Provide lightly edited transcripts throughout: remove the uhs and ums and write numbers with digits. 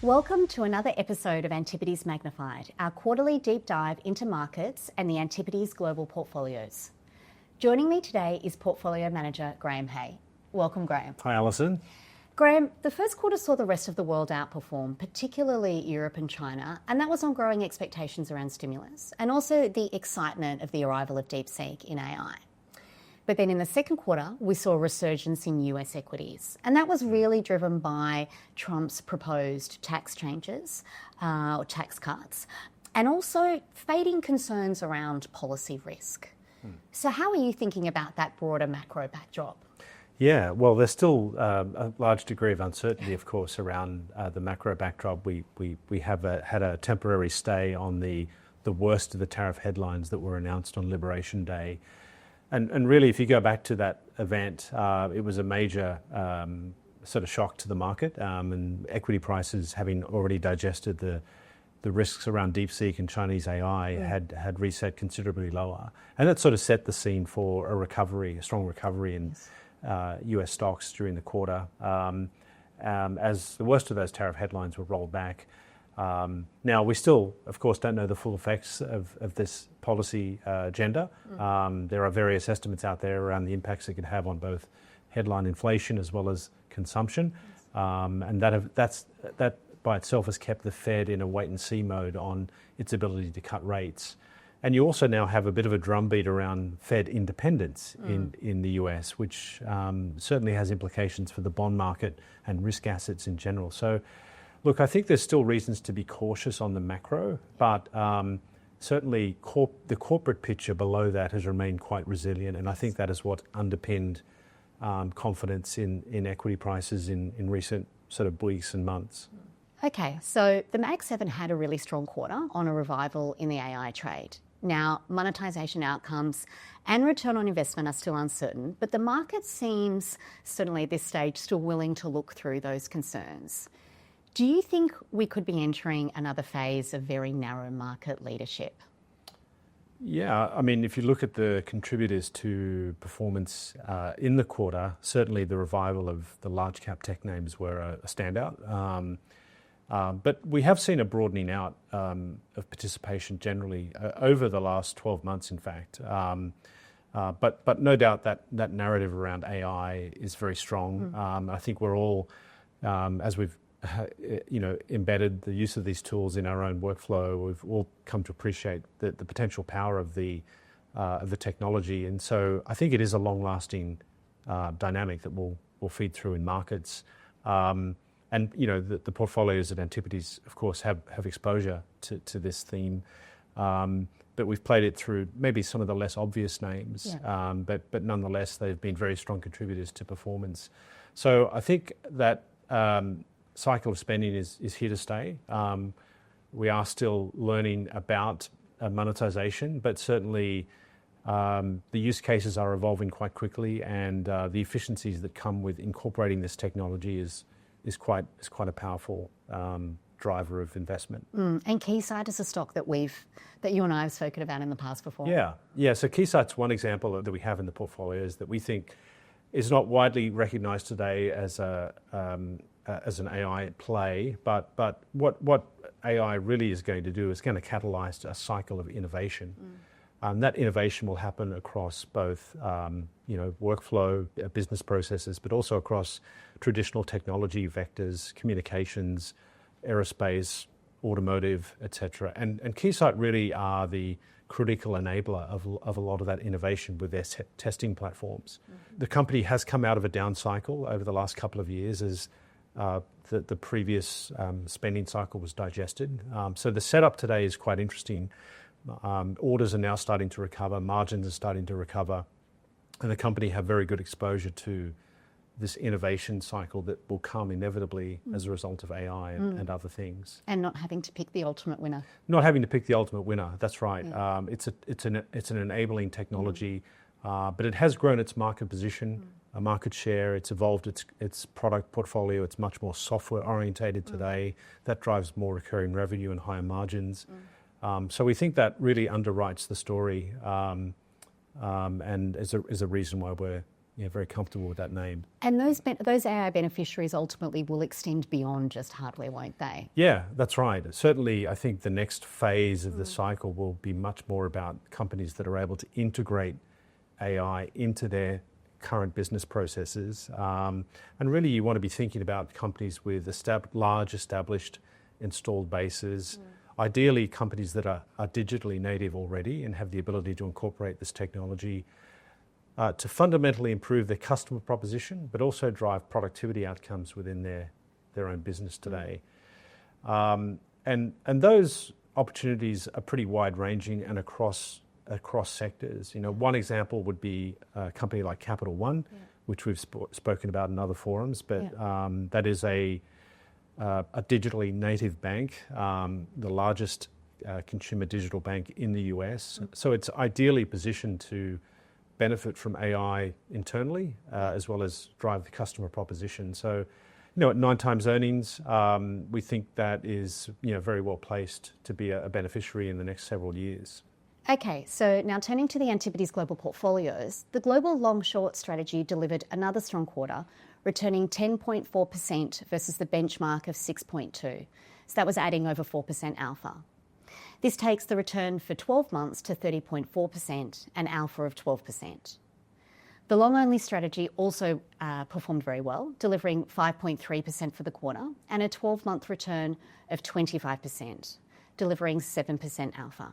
Welcome to another episode of Antipodes Magnified, our quarterly deep dive into markets and the Antipodes global portfolios. Joining me today is Portfolio Manager Graham Hay. Welcome, Graham. Hi, Alison. Graham, the first quarter saw the rest of the world outperform, particularly Europe and China, and that was on growing expectations around stimulus and also the excitement of the arrival of DeepSeek in AI. But then in the second quarter, we saw a resurgence in US equities, and that was really driven by Trump's proposed tax changes or tax cuts, and also fading concerns around policy risk. So how are you thinking about that broader macro backdrop? Yeah, well, there's still a large degree of uncertainty, of course, around the macro backdrop. We have had a temporary stay on the worst of the tariff headlines that were announced on Liberation Day. And really, if you go back to that event, it was a major sort of shock to the market, and equity prices, having already digested the risks around DeepSeek and Chinese AI, had reset considerably lower. And that sort of set the scene for a strong recovery in US stocks during the quarter, as the worst of those tariff headlines were rolled back. Now, we still, of course, don't know the full effects of this policy agenda. There are various estimates out there around the impacts it could have on both headline inflation as well as consumption. And that by itself has kept the Fed in a wait-and-see mode on its ability to cut rates. And you also now have a bit of a drumbeat around Fed independence in the US, which certainly has implications for the bond market and risk assets in general. So, look, I think there's still reasons to be cautious on the macro, but certainly the corporate picture below that has remained quite resilient, and I think that is what underpinned confidence in equity prices in recent sort of weeks and months. Okay, so the Mag 7 had a really strong quarter on a revival in the AI trade. Now, monetization outcomes and return on investment are still uncertain, but the market seems, certainly at this stage, still willing to look through those concerns. Do you think we could be entering another phase of very narrow market leadership? Yeah, I mean, if you look at the contributors to performance in the quarter, certainly the revival of the large cap tech names were a standout. But we have seen a broadening out of participation generally over the last 12 months, in fact. But no doubt that narrative around AI is very strong. I think we're all, as we've embedded the use of these tools in our own workflow, we've all come to appreciate the potential power of the technology. And so I think it is a long-lasting dynamic that will feed through in markets. And the portfolios at Antipodes, of course, have exposure to this theme, but we've played it through maybe some of the less obvious names. Yeah. But nonetheless, they've been very strong contributors to performance. So I think that cycle of spending is here to stay. We are still learning about monetization, but certainly the use cases are evolving quite quickly, and the efficiencies that come with incorporating this technology is quite a powerful driver of investment. And Keysight is a stock that you and I have spoken about in the past before. Yeah. So Keysight's one example that we have in the portfolios that we think is not widely recognised today as an AI play, but what AI really is going to do is going to catalyse a cycle of innovation. That innovation will happen across both, workflow, business processes, but also across traditional technology vectors, communications, aerospace, automotive, etc. And Keysight really are the critical enabler of a lot of that innovation with their testing platforms. The company has come out of a down cycle over the last couple of years as the previous spending cycle was digested. So the setup today is quite interesting. Orders are now starting to recover, margins are starting to recover, and the company have very good exposure to this innovation cycle that will come inevitably as a result of AI and other things. And not having to pick the ultimate winner. Not having to pick the ultimate winner, that's right. Yeah. It's an enabling technology, but it has grown its market position, a market share. It's evolved its product portfolio. It's much more software orientated today. That drives more recurring revenue and higher margins. So we think that really underwrites the story, and is a reason why we're very comfortable with that name. And those AI beneficiaries ultimately will extend beyond just hardware, won't they? Yeah, that's right. Certainly, I think the next phase of the cycle will be much more about companies that are able to integrate AI into their current business processes. And really, you want to be thinking about companies with large established installed bases, ideally companies that are digitally native already and have the ability to incorporate this technology to fundamentally improve their customer proposition, but also drive productivity outcomes within their own business today. And those opportunities are pretty wide-ranging and across sectors. One example would be a company like Capital One, which we've spoken about in other forums, but that is a digitally native bank, the largest consumer digital bank in the US. So it's ideally positioned to benefit from AI internally, as well as drive the customer proposition. So, at 9 times earnings, we think that is, very well placed to be a beneficiary in the next several years. Okay, so now turning to the Antipodes global portfolios, the global long-short strategy delivered another strong quarter, returning 10.4% versus the benchmark of 6.2%. So that was adding over 4% alpha. This takes the return for 12 months to 30.4% and alpha of 12%. The long-only strategy also performed very well, delivering 5.3% for the quarter and a 12-month return of 25%, delivering 7% alpha.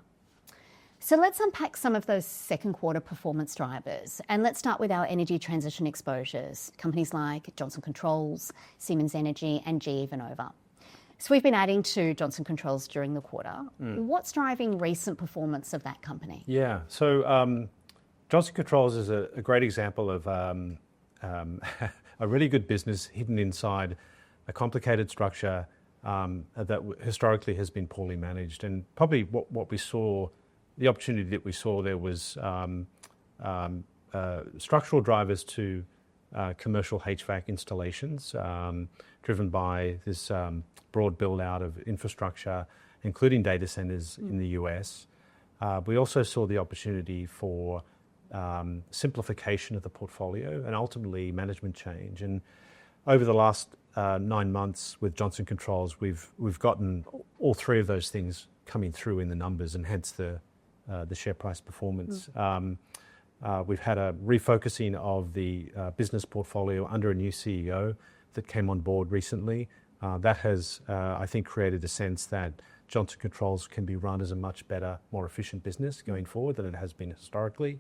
So let's unpack some of those second quarter performance drivers, and let's start with our energy transition exposures, companies like Johnson Controls, Siemens Energy and GE Vernova. So we've been adding to Johnson Controls during the quarter. What's driving recent performance of that company? Yeah, so Johnson Controls is a great example of a really good business hidden inside a complicated structure that historically has been poorly managed. And probably what we saw, the opportunity that we saw there was structural drivers to commercial HVAC installations, driven by this broad build out of infrastructure, including data centers in the US. We also saw the opportunity for simplification of the portfolio and ultimately management change. And over the last 9 months with Johnson Controls, we've gotten all 3 of those things coming through in the numbers, and hence the share price performance. We've had a refocusing of the business portfolio under a new CEO that came on board recently. That has, I think, created a sense that Johnson Controls can be run as a much better, more efficient business going forward than it has been historically.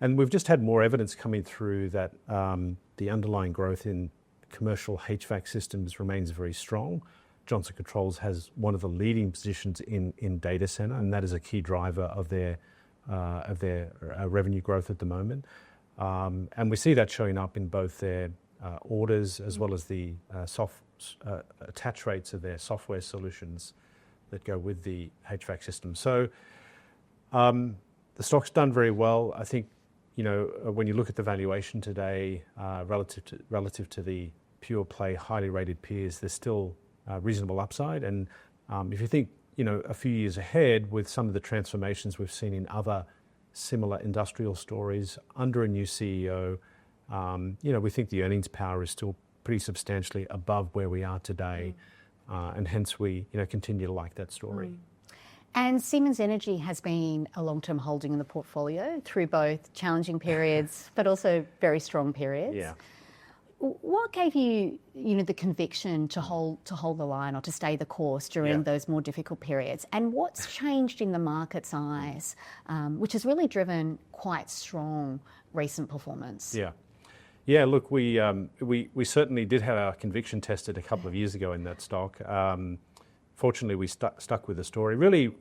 And we've just had more evidence coming through that the underlying growth in commercial HVAC systems remains very strong. Johnson Controls has one of the leading positions in data center, and that is a key driver of their revenue growth at the moment. And we see that showing up in both their orders as well as the attach rates of their software solutions that go with the HVAC system. So the stock's done very well. I think, when you look at the valuation today relative to the pure play, highly rated peers, there's still reasonable upside. And if you think, a few years ahead with some of the transformations we've seen in other similar industrial stories under a new CEO, we think the earnings power is still pretty substantially above where we are today. And hence we, continue to like that story. And Siemens Energy has been a long-term holding in the portfolio through both challenging periods, but also very strong periods. Yeah. What gave you, the conviction to hold the line or to stay the course during those more difficult periods? And what's changed in the market's eyes, which has really driven quite strong recent performance? Yeah. Look, we certainly did have our conviction tested a couple of years ago in that stock. Fortunately, we stuck with the story. Really,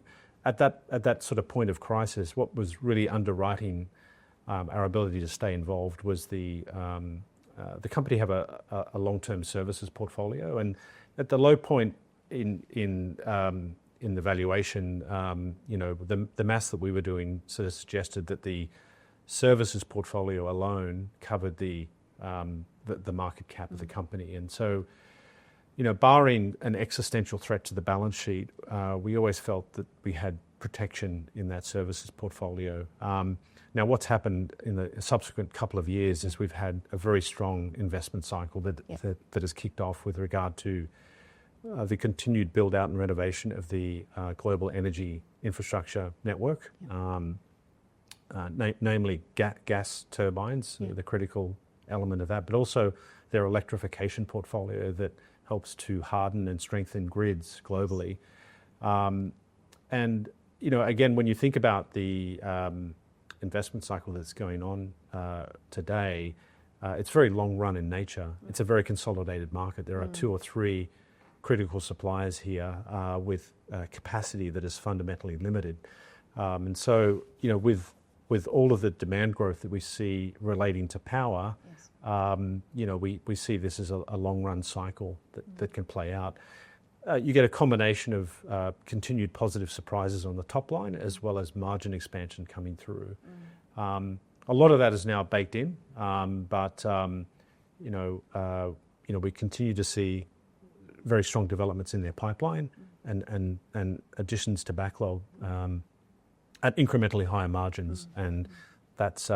at that sort of point of crisis, what was really underwriting our ability to stay involved was the company have a long-term services portfolio, and at the low point in the valuation, the maths that we were doing sort of suggested that the services portfolio alone covered the market cap of the company. And so, barring an existential threat to the balance sheet, we always felt that we had protection in that services portfolio. Now, what's happened in the subsequent couple of years is we've had a very strong investment cycle that has kicked off with regard to the continued build out and renovation of the global energy infrastructure network, namely gas turbines, the critical element of that, but also their electrification portfolio that helps to harden and strengthen grids globally. And, you know, again, when you think about the investment cycle that's going on today, it's very long run in nature. It's a very consolidated market. There are 2 or 3 critical suppliers here with capacity that is fundamentally limited. And so, you know, with all of the demand growth that we see relating to power, you know, we see this as a long run cycle that can play out. You get a combination of continued positive surprises on the top line as well as margin expansion coming through. A lot of that is now baked in, but you know, we continue to see very strong developments in their pipeline and additions to backlog at incrementally higher margins, and that's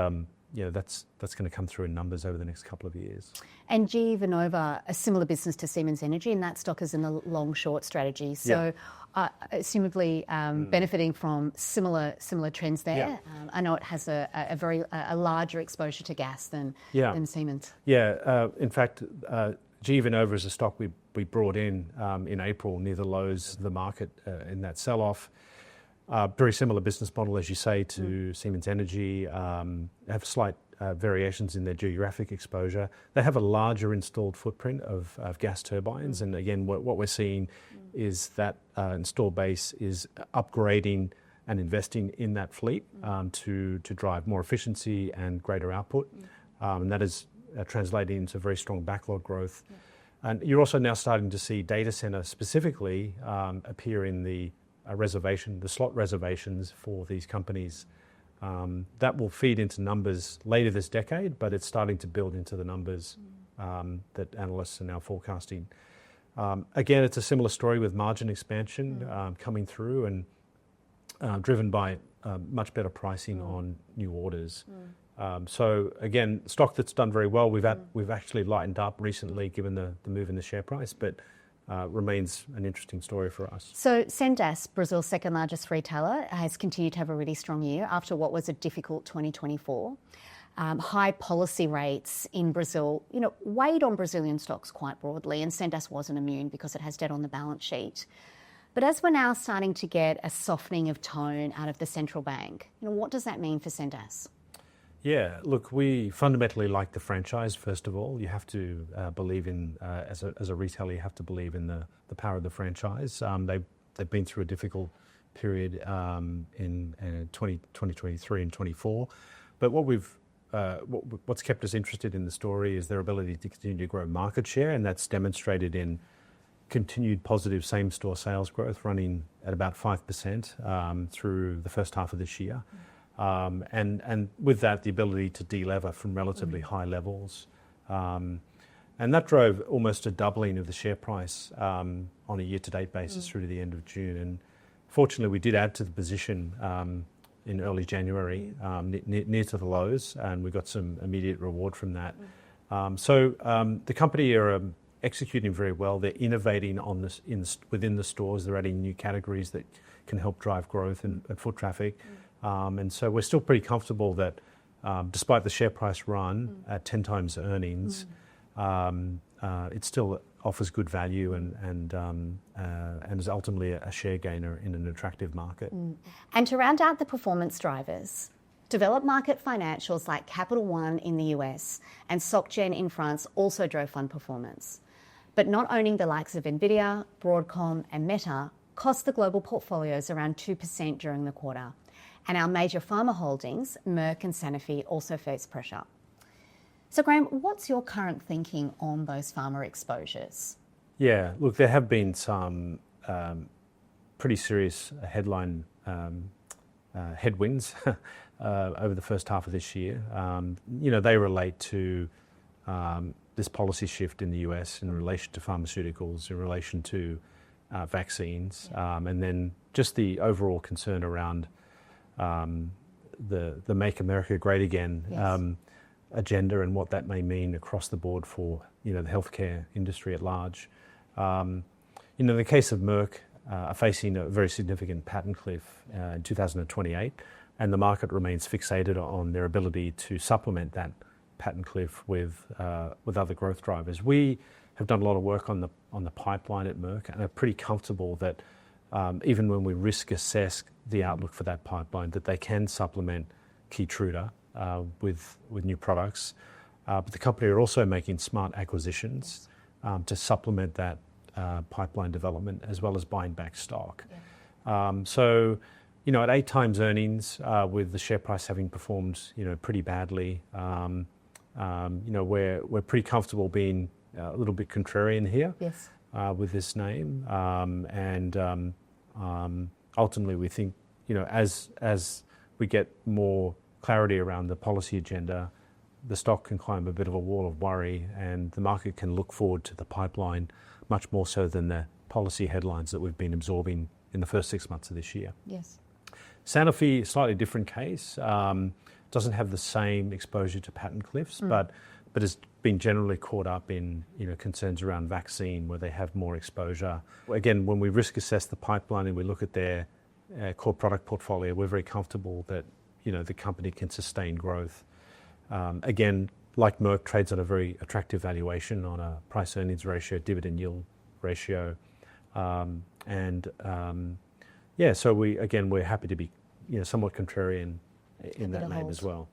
you know, that's going to come through in numbers over the next couple of years. And GE Vernova, a similar business to Siemens Energy, and that stock is in a long-short strategy. So, assumably benefiting from similar trends there. I know it has a very larger exposure to gas than Siemens. In fact, GE Vernova is a stock we brought in April near the lows of the market in that sell-off. Very similar business model, as you say, to Siemens Energy. Have slight variations in their geographic exposure. They have a larger installed footprint of gas turbines. And again, what we're seeing is that installed base is upgrading and investing in that fleet to drive more efficiency and greater output. And that is translating into very strong backlog growth. And you're also now starting to see data center specifically appear in the slot reservations for these companies. That will feed into numbers later this decade, but it's starting to build into the numbers that analysts are now forecasting. Again, it's a similar story with margin expansion coming through and driven by much better pricing on new orders. So again, stock that's done very well. We've actually lightened up recently given the move in the share price, but remains an interesting story for us. So Sendas, Brazil's second largest retailer, has continued to have a really strong year after what was a difficult 2024. High policy rates in Brazil, you know, weighed on Brazilian stocks quite broadly, and Sendas wasn't immune because it has debt on the balance sheet. But as we're now starting to get a softening of tone out of the central bank, you know, what does that mean for Sendas? Yeah, look, we fundamentally like the franchise, first of all. You have to believe in, as a retailer, you have to believe in the power of the franchise. They've been through a difficult period in 2023 and 24. But what's kept us interested in the story is their ability to continue to grow market share, and that's demonstrated in continued positive same-store sales growth running at about 5% through the first half of this year. And with that, the ability to delever from relatively high levels. And that drove almost a doubling of the share price on a year-to-date basis through to the end of June. And fortunately, we did add to the position in early January, near to the lows, and we got some immediate reward from that. So the company are executing very well. They're innovating on this within the stores. They're adding new categories that can help drive growth and foot traffic. And so we're still pretty comfortable that despite the share price run at 10 times earnings, it still offers good value and is ultimately a share gainer in an attractive market. And to round out the performance drivers, developed market financials like Capital One in the US and SocGen in France also drove fund performance. But not owning the likes of Nvidia, Broadcom and Meta cost the global portfolios around 2% during the quarter. And our major pharma holdings, Merck and Sanofi, also faced pressure. So Graham, what's your current thinking on those pharma exposures? Yeah, look, there have been some pretty serious headline headwinds over the first half of this year. You know, they relate to this policy shift in the US in relation to pharmaceuticals, in relation to vaccines, and then just the overall concern around the Make America Great Again agenda and what that may mean across the board for the healthcare industry at large. In the case of Merck, are facing a very significant patent cliff in 2028, and the market remains fixated on their ability to supplement that patent cliff with other growth drivers. We have done a lot of work on the pipeline at Merck, and are pretty comfortable that even when we risk assess the outlook for that pipeline, that they can supplement Keytruda with new products. But the company are also making smart acquisitions to supplement that pipeline development, as well as buying back stock. So, at 8 times earnings, with the share price having performed, pretty badly, we're pretty comfortable being a little bit contrarian here with this name. And ultimately, we think, as we get more clarity around the policy agenda, the stock can climb a bit of a wall of worry, and the market can look forward to the pipeline much more so than the policy headlines that we've been absorbing in the first 6 months of this year. Yes. Sanofi, slightly different case, doesn't have the same exposure to patent cliffs, but has been generally caught up in concerns around vaccine, where they have more exposure. Again, when we risk assess the pipeline and we look at their core product portfolio, we're very comfortable that the company can sustain growth. Again, like Merck, trades at a very attractive valuation on a price-earnings ratio, dividend yield ratio, so we're happy to be somewhat contrarian in that name as well.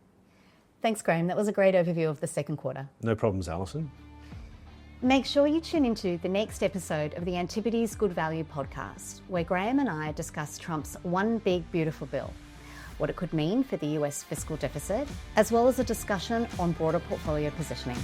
Thanks, Graham. That was a great overview of the second quarter. No problems, Alison. Make sure you tune into the next episode of the Antipodes Good Value podcast, where Graham and I discuss Trump's One Big Beautiful Bill, what it could mean for the US fiscal deficit, as well as a discussion on broader portfolio positioning.